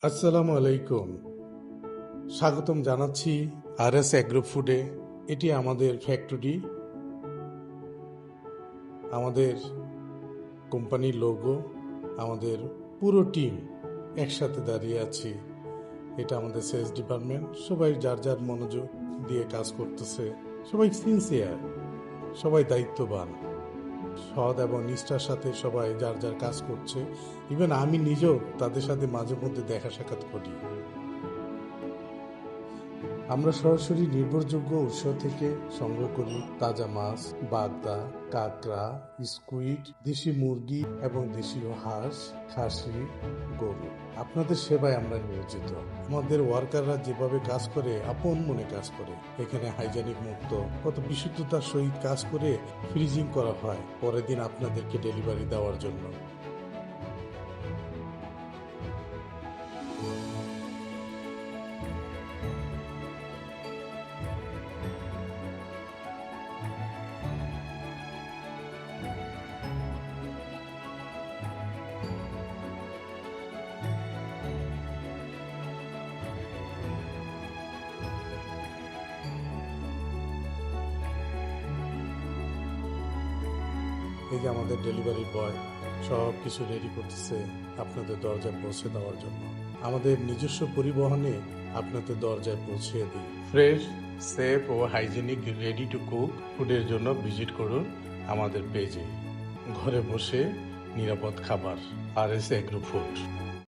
আসসালামু আলাইকুম। স্বাগতম জানাচ্ছি আরএস অ্যাগ্রো ফুডে। এটি আমাদের ফ্যাক্টরি, আমাদের কোম্পানির লোগো, আমাদের পুরো টিম একসাথে দাঁড়িয়ে আছি। এটা আমাদের সেলস ডিপার্টমেন্ট, সবাই যার যার মনোযোগ দিয়ে কাজ করতেছে। সবাই সিনসিয়ার, সবাই দায়িত্ববান, সৎ এবং নিষ্ঠার সাথে সবাই যার যার কাজ করছে। ইভেন আমি নিজেও তাদের সাথে মাঝে মধ্যে দেখা সাক্ষাৎ করি। আমরা সরাসরি নির্ভরযোগ্য উৎস থেকে সংগ্রহ করি তাজা মাছ, বাগদা, কাঁকড়া, স্কুইড, দেশি মুরগি এবং দেশীয় হাঁস, খাসি, গরু। আপনাদের সেবায় আমরা নিয়োজিত। আমাদের ওয়ার্কাররা যেভাবে কাজ করে আপন মনে কাজ করে। এখানে হাইজেনিক মুক্ত, কত বিশুদ্ধতার সহিত কাজ করে ফ্রিজিং করা হয় পরের দিন আপনাদেরকে ডেলিভারি দেওয়ার জন্য। এই যে আমাদের ডেলিভারি বয় সব কিছু রেডি করতেছে আপনাদের দরজায় পৌঁছে দেওয়ার জন্য। আমাদের নিজস্ব পরিবহনে আপনাদের দরজায় পৌঁছে দিই। ফ্রেশ, সেফ ও হাইজেনিক রেডি টু কুক ফুডের জন্য ভিজিট করুন আমাদের পেজে। ঘরে বসে নিরাপদ খাবার, আরএস এগ্রো ফুড।